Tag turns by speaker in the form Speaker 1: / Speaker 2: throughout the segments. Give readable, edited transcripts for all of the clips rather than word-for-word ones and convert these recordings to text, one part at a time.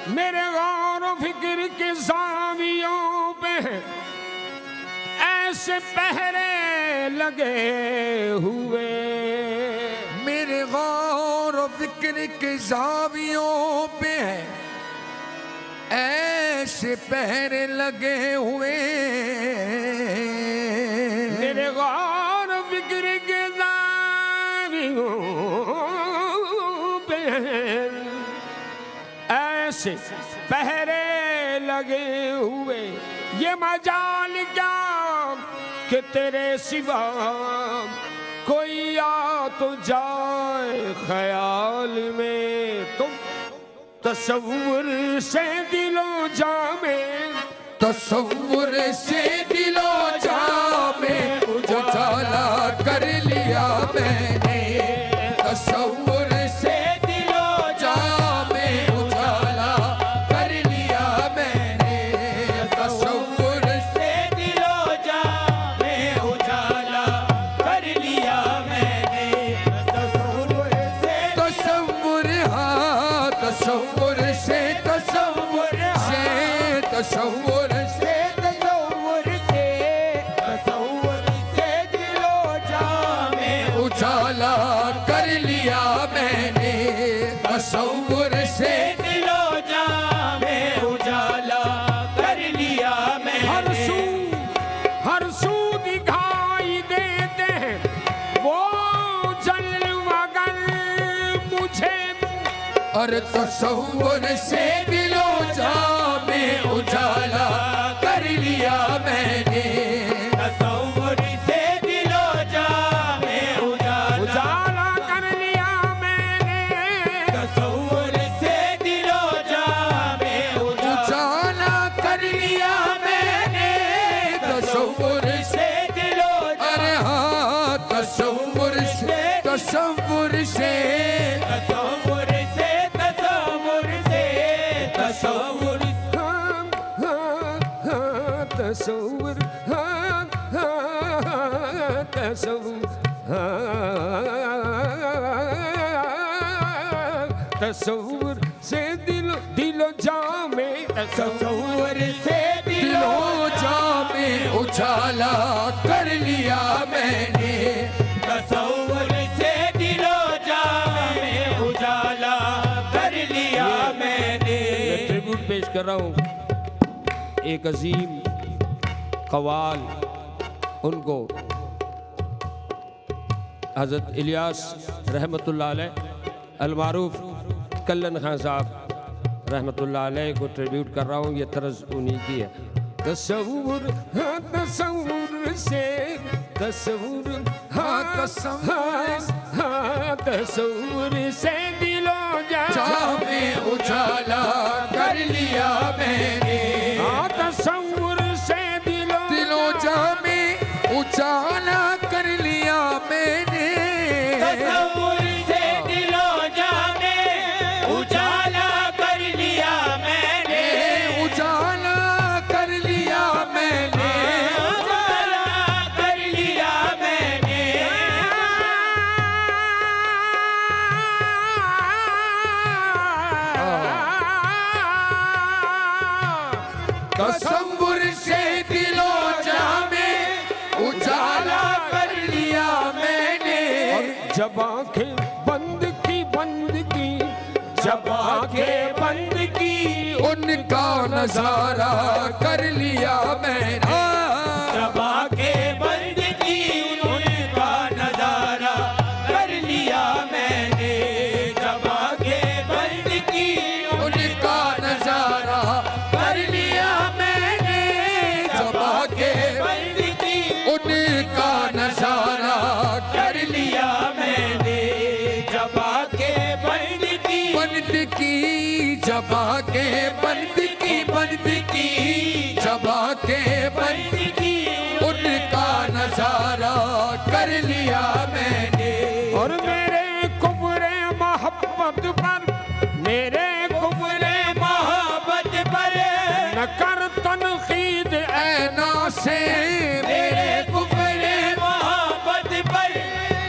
Speaker 1: मेरे गौर फिक्र के ज़ावियों पे ऐसे पहरे लगे हुए,
Speaker 2: मेरे गौर फिक्र के ज़ावियों पे ऐसे पहरे लगे हुए,
Speaker 1: मेरे गौर फिक्र के ज़ावियों पे ऐसे पहरे लगे हुए। ये मजाल क्या कि तेरे सिवा कोई आ तो जाए ख्याल में, तुम तसव्वुर से दिलो जामे,
Speaker 2: तसव्वुर से दिलो जामे उजाला कर लिया मैंने, तसव्वुर से दिलो जामे उजाला कर लिया मैंने, तसव्वुर से दिलो जामे उजाला कर लिया मैंने, तसव्वुर से तसव्वुर, हाँ तसव्वुर से तसव्वुर से तसव्वुर से तसव्वुर से तसव्वुर से दिलो जामे उजाला कर लिया मैंने, तसव्वुर से दिलो जामे उजाला कर लिया मैंने।
Speaker 1: हर सू दिखाई देते हैं वो जलवागर मुझे,
Speaker 2: और तसव्वुर से दिलो जामे उजाला कर लिया मैंने, तसव्वुर से दिलो जामे उजाला
Speaker 1: कर लिया मैंने,
Speaker 2: तसव्वुर से दिलो जामे उजाला कर लिया मैंने, तसव्वुर से दिलो, अरे हाँ तसव्वुर से तसव्वुर से तसव्वुर से तसव्वुर से तसव्वुर
Speaker 1: तसव्वुर तसव्वुर से दिलो जामे,
Speaker 2: तसव्वुर से दिलो जामे उजाला कर लिया मैंने, तसव्वुर से दिलो जामे उजाला कर लिया मैंने।
Speaker 1: मैं ट्रिब्यूट पेश कर रहा हूँ एक अजीम कवाल, उनको हज़रत इलियास रहमतुल्लाह अलैह अलमारूफ कल्लन खान साहब रहमतुल्लाह अलैह को ट्रिब्यूट कर रहा हूँ। ये तर्ज उन्हीं की है। तसव्वुर हाँ तसव्वुर से तसव्वुर हाँ तसव्वुर से दिलो
Speaker 2: जामे उजाला कर लिया मैंने,
Speaker 1: हाँ तसव्वुर से दिलो
Speaker 2: जामे उजाला कर लिया मैंने, तसव्वुर से दिलो जामे उजाला कर लिया मैंने, उजाला कर लिया मैंने, उजाला कर लिया मैंने। तसव्वुर से दिलो जामे उजाला कर लिया मैंने,
Speaker 1: जब आंखें बंद की
Speaker 2: जब आंखें बंद की उनका नजारा कर लिया मैंने, जब आंखें बंद की उनका नजारा कर लिया मैंने, जब आंखें बंद की उनका नजारा कर लिया मैंने, जब आंखें बंद की उनका नजारा कर लिया मैंने, जब आंखें बंद की जब आंखें बंद की जब आंखें बंद की उनका नजारा कर लिया मैंने।
Speaker 1: और मेरे कुफ्रे मोहब्बत पर, मेरे कुफ्रे
Speaker 2: मोहब्बत पर
Speaker 1: न कर तनकीद
Speaker 2: ऐना से, मेरे कुफ्रे मोहब्बत पर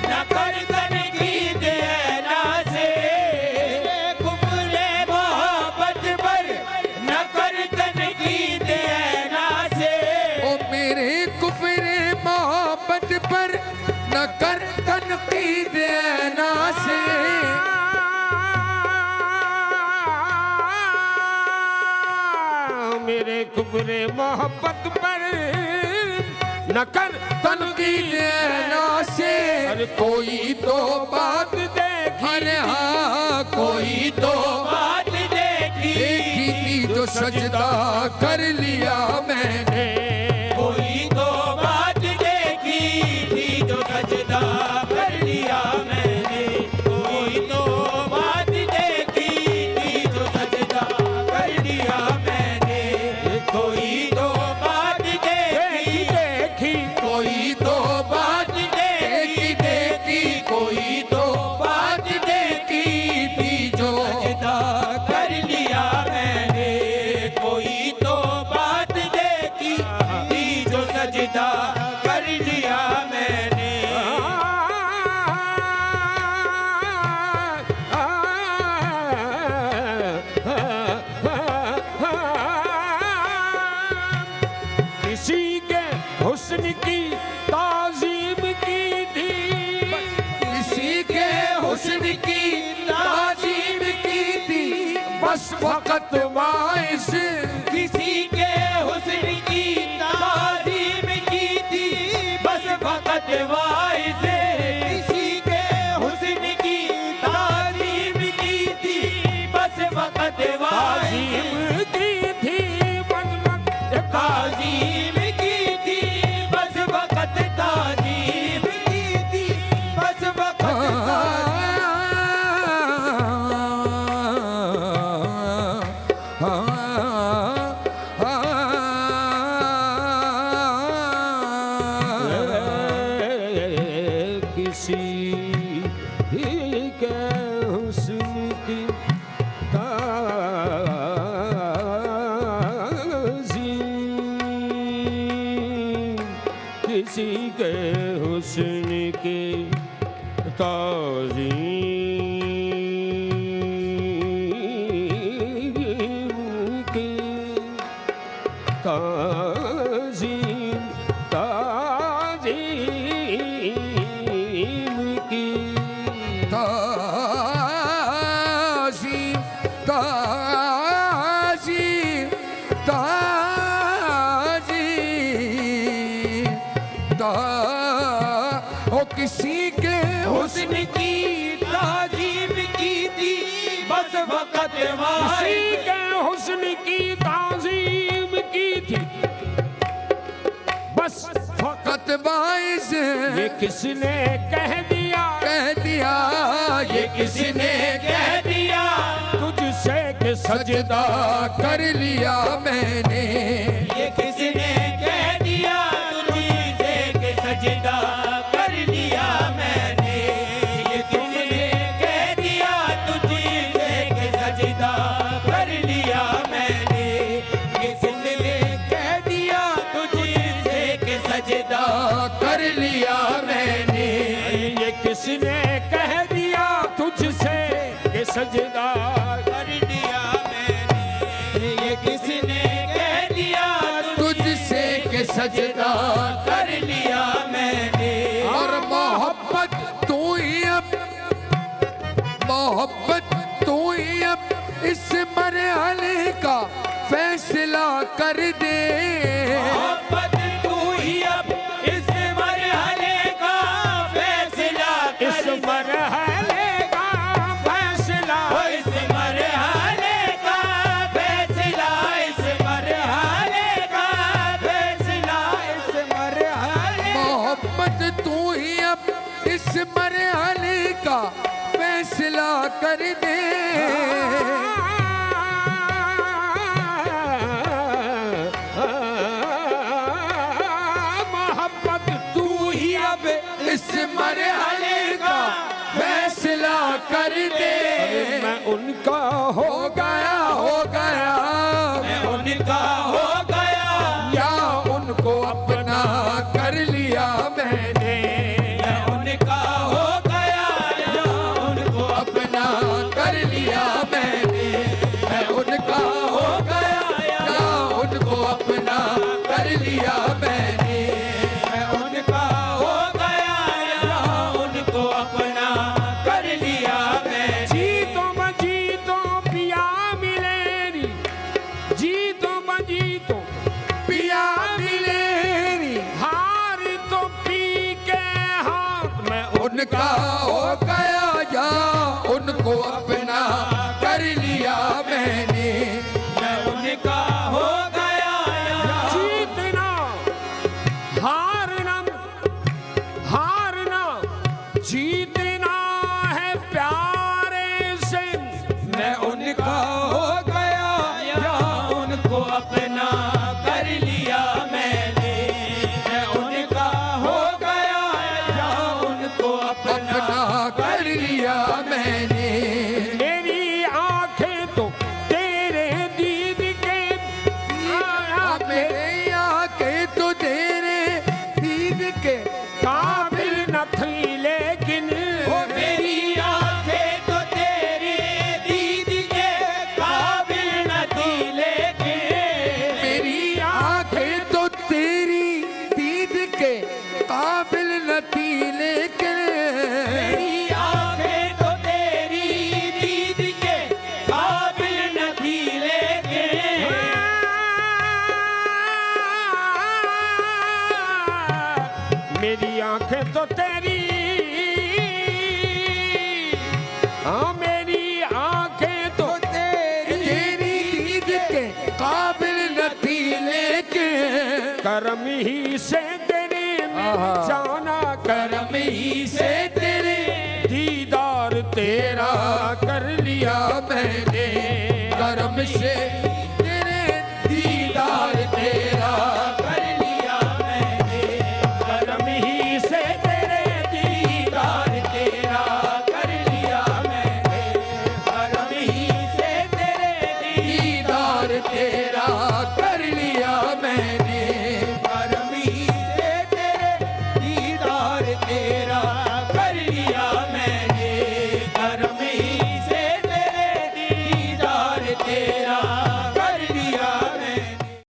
Speaker 2: न कर तनकीद ऐना से, कुफ्रे मोहब्बत पर
Speaker 1: मेरे कुफरे मोहब्बत पर न कर
Speaker 2: तनकीद ना से कोई तो बात देखी, अरे हाँ कोई तो बात देखी थी जो सजदा कर लिया मैंने, कोई तो बात देखी थी जो सजदा कर लिया मैंने, कोई तो बात देखी थी जो सजदा कर लिया मैंने, कोई तो बात देखी कोई तो बात देखी कोई तो बात देखी थी जो सजदा कर लिया मैंने, कोई तो बात देखी थी जो सजदा कर लिया मैंने।
Speaker 1: किसी के हुस्न की ताजीम की थी,
Speaker 2: किसी के हुस्न की ताजीम की थी बस फकत वाइस, किसी के हुस्न की ताजीम की थी बस फकत वाइस, किसी के हुस्न की ताजीम की थी बस फकत वाइस,
Speaker 1: ताजीम की थी बस वक्त
Speaker 2: ताजीम की थी बस वक्त
Speaker 1: किसी के हुस्न की किसी के हुस्न की ताज़ीम की ताज़ीम की
Speaker 2: किसी के हुस्न की ताजीम की थी बस वक्त
Speaker 1: किसी के हुस्न की ताज़ीम की थी बस
Speaker 2: फकत वाइस,
Speaker 1: ये किसने कह दिया
Speaker 2: ये किसने कह दिया
Speaker 1: तुझसे कि
Speaker 2: सजदा कर लिया मैंने, ये किसने कह दिया तुझसे कि सजदा कर लिया मैंने, ये किसने कह दिया तुझसे कि सजदा कर लिया मैंने, किसने कह दिया तुझसे कि सजदा कर लिया मैंने,
Speaker 1: ये किसने कह दिया तुझसे कि सजदा
Speaker 2: कर लिया मैंने, ये किसने कह दिया तुझसे कि सजदा कर लिया मैंने। और मोहब्बत तू ही अब इस मरहले का फैसला कर दे, मोहब्बत तू ही अब इस मरहले का फैसला
Speaker 1: इस मरहले का फैसला
Speaker 2: इस मरहले का फैसला इस मरहले का फैसला इस मरहले मोहब्बत तू ही अब इस मरहले का फैसला कर दे,
Speaker 1: मोहब्बत तू ही अब
Speaker 2: इस मरहले का फैसला कर दे।
Speaker 1: मैं उनका हो
Speaker 2: गया मैं उनका हो गया या उनको अपना कर लिया मैंने, या उनका हो गया या उनको अपना कर लिया मैंने, मैं उनका हो गया या उनको अपना कर लिया मैंने, मैं उनका हो गया या उनको अपना कर लिया मैंने।
Speaker 1: जीतो आंखें तो तेरी, हाँ मेरी आंखें तो
Speaker 2: तेरी दीद के काबिल न थी, लेकिन
Speaker 1: करम ही से तेरे में जाना,
Speaker 2: करम ही से तेरे
Speaker 1: दीदार तेरा कर लिया मैंने,
Speaker 2: करम से तेरे दीदार तेरा कर लिया मैंने,
Speaker 1: करम ही से तेरे
Speaker 2: दीदार तेरा कर लिया मैंने, करम ही से तेरे दीदार तेरा